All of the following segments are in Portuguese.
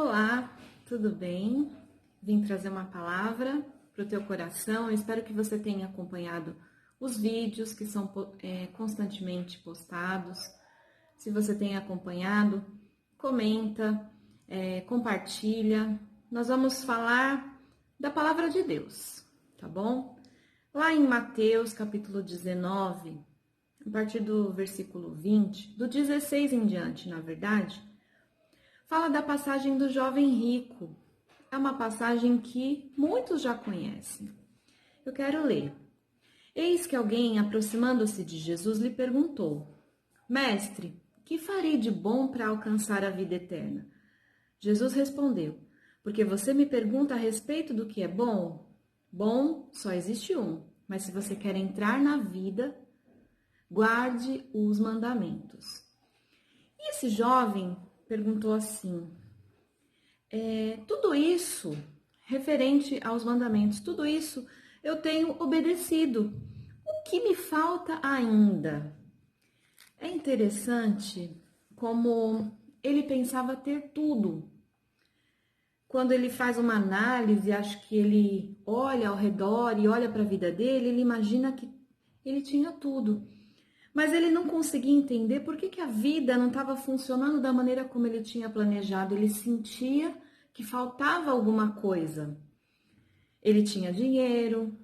Olá, tudo bem? Vim trazer uma palavra para o teu coração. Eu espero que você tenha acompanhado os vídeos que são constantemente postados. Se você tem acompanhado, comenta, compartilha. Nós vamos falar da palavra de Deus, tá bom? Lá em Mateus, capítulo 19, a partir do versículo 20, do 16 em diante, na verdade, fala da passagem do jovem rico. É uma passagem que muitos já conhecem. Eu quero ler. Eis que alguém, aproximando-se de Jesus, lhe perguntou: Mestre, que farei de bom para alcançar a vida eterna? Jesus respondeu: Porque você me pergunta a respeito do que é bom? Bom, só existe um, mas se você quer entrar na vida, guarde os mandamentos. E esse jovem perguntou assim: tudo isso referente aos mandamentos, tudo isso eu tenho obedecido. O que me falta ainda? É interessante como ele pensava ter tudo. Quando ele faz uma análise, acho que ele olha ao redor e olha para a vida dele, ele imagina que ele tinha tudo. Mas ele não conseguia entender por que a vida não estava funcionando da maneira como ele tinha planejado. Ele sentia que faltava alguma coisa. Ele tinha dinheiro,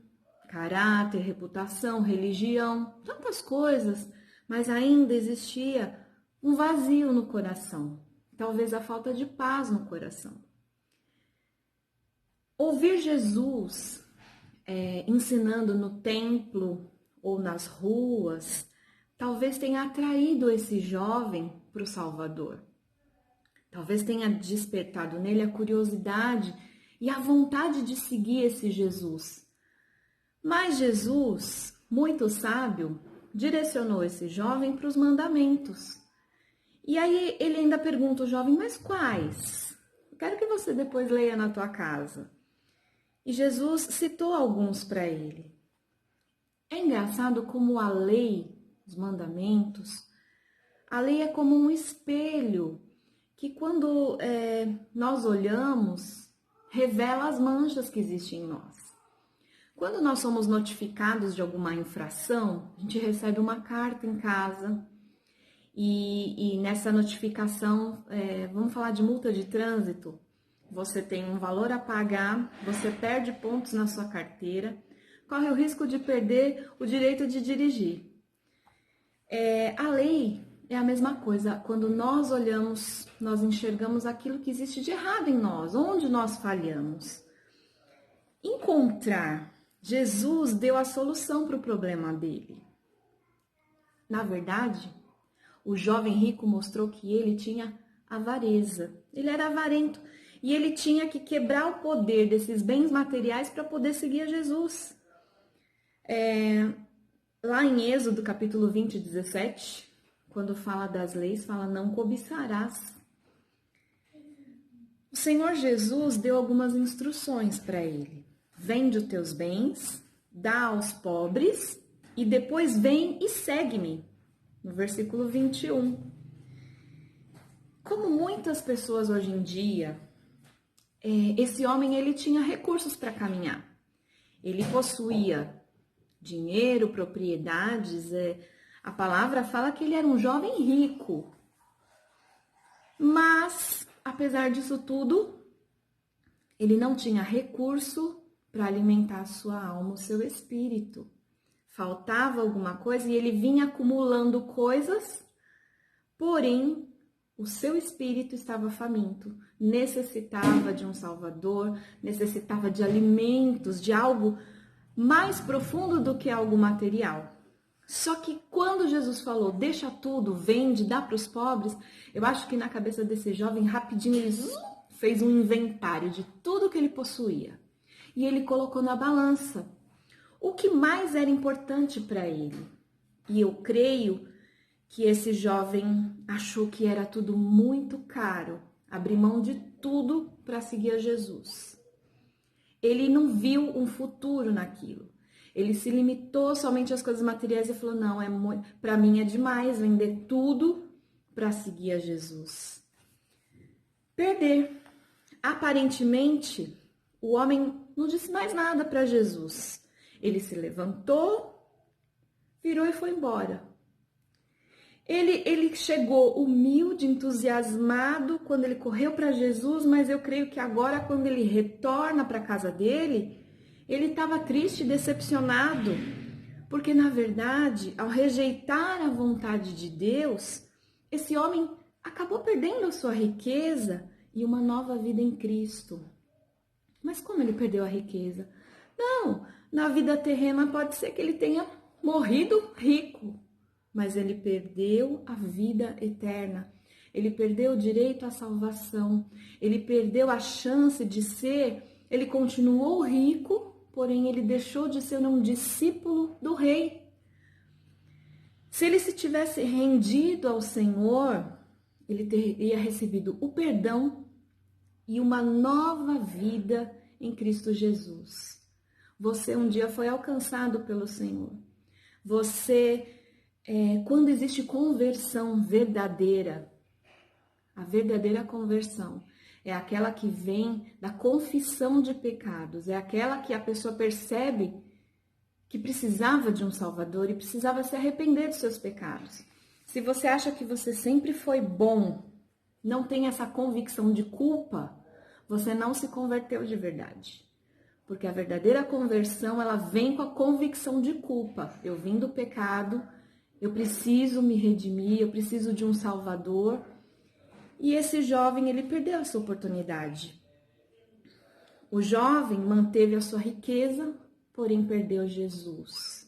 caráter, reputação, religião, tantas coisas, mas ainda existia um vazio no coração. Talvez a falta de paz no coração. Ouvir Jesus ensinando no templo ou nas ruas, talvez tenha atraído esse jovem para o Salvador. Talvez tenha despertado nele a curiosidade e a vontade de seguir esse Jesus. Mas Jesus, muito sábio, direcionou esse jovem para os mandamentos. E aí ele ainda pergunta ao jovem, mas quais? Eu quero que você depois leia na tua casa. E Jesus citou alguns para ele. É engraçado como a lei, os mandamentos, a lei é como um espelho que quando nós olhamos, revela as manchas que existem em nós. Quando nós somos notificados de alguma infração, a gente recebe uma carta em casa e nessa notificação, vamos falar de multa de trânsito, você tem um valor a pagar, você perde pontos na sua carteira, corre o risco de perder o direito de dirigir. A lei é a mesma coisa. Quando nós olhamos, nós enxergamos aquilo que existe de errado em nós, onde nós falhamos. Encontrar Jesus deu a solução para o problema dele. Na verdade, o jovem rico mostrou que ele tinha avareza. Ele era avarento e ele tinha que quebrar o poder desses bens materiais para poder seguir a Jesus. Lá em Êxodo, capítulo 20, 17, quando fala das leis, fala não cobiçarás. O Senhor Jesus deu algumas instruções para ele. Vende os teus bens, dá aos pobres e depois vem e segue-me. No versículo 21. Como muitas pessoas hoje em dia, esse homem ele tinha recursos para caminhar. Ele possuía dinheiro, propriedades, a palavra fala que ele era um jovem rico. Mas, apesar disso tudo, ele não tinha recurso para alimentar a sua alma, o seu espírito. Faltava alguma coisa e ele vinha acumulando coisas, porém, o seu espírito estava faminto, necessitava de um Salvador, necessitava de alimentos, de algo mais profundo do que algo material. Só que quando Jesus falou, deixa tudo, vende, dá para os pobres, eu acho que na cabeça desse jovem, rapidinho, ele fez um inventário de tudo que ele possuía. E ele colocou na balança o que mais era importante para ele. E eu creio que esse jovem achou que era tudo muito caro, abrir mão de tudo para seguir a Jesus. Ele não viu um futuro naquilo. Ele se limitou somente às coisas materiais e falou, não, para mim é demais vender tudo para seguir a Jesus. Perder. Aparentemente, o homem não disse mais nada para Jesus. Ele se levantou, virou e foi embora. Ele chegou humilde, entusiasmado quando ele correu para Jesus, mas eu creio que agora, quando ele retorna para a casa dele, ele estava triste, decepcionado, porque na verdade, ao rejeitar a vontade de Deus, esse homem acabou perdendo a sua riqueza e uma nova vida em Cristo. Mas como ele perdeu a riqueza? Não, na vida terrena pode ser que ele tenha morrido rico, mas ele perdeu a vida eterna. Ele perdeu o direito à salvação. Ele perdeu a chance de ser, ele continuou rico, porém ele deixou de ser um discípulo do rei. Se ele se tivesse rendido ao Senhor, ele teria recebido o perdão e uma nova vida em Cristo Jesus. Você um dia foi alcançado pelo Senhor. Quando existe conversão verdadeira, a verdadeira conversão é aquela que vem da confissão de pecados, é aquela que a pessoa percebe que precisava de um Salvador e precisava se arrepender dos seus pecados. Se você acha que você sempre foi bom, não tem essa convicção de culpa, você não se converteu de verdade. Porque a verdadeira conversão, ela vem com a convicção de culpa. Eu vim do pecado, eu preciso me redimir, eu preciso de um Salvador. E esse jovem, ele perdeu essa oportunidade. O jovem manteve a sua riqueza, porém perdeu Jesus.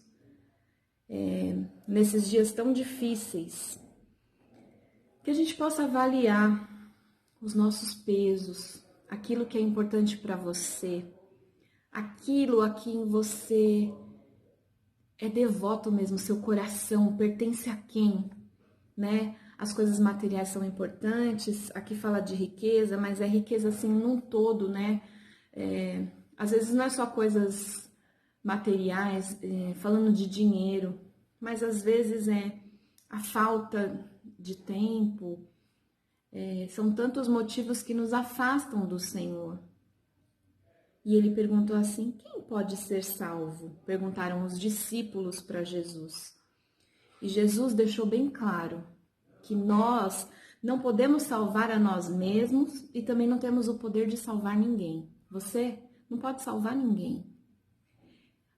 Nesses dias tão difíceis, que a gente possa avaliar os nossos pesos, aquilo que é importante para você, aquilo a quem você é devoto mesmo, seu coração pertence a quem, né? As coisas materiais são importantes, aqui fala de riqueza, mas é riqueza assim num todo, né? Às vezes não é só coisas materiais, falando de dinheiro, mas às vezes é a falta de tempo, são tantos motivos que nos afastam do Senhor. E ele perguntou assim, quem pode ser salvo? Perguntaram os discípulos para Jesus. E Jesus deixou bem claro que nós não podemos salvar a nós mesmos e também não temos o poder de salvar ninguém. Você não pode salvar ninguém.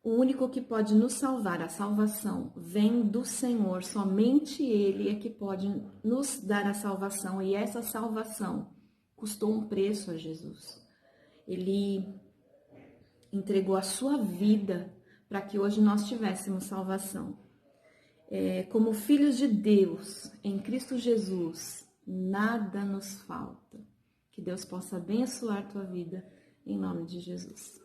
O único que pode nos salvar, a salvação, vem do Senhor. Somente Ele é que pode nos dar a salvação. E essa salvação custou um preço a Jesus. Ele entregou a sua vida para que hoje nós tivéssemos salvação. Como filhos de Deus, em Cristo Jesus, nada nos falta. Que Deus possa abençoar tua vida, em nome de Jesus.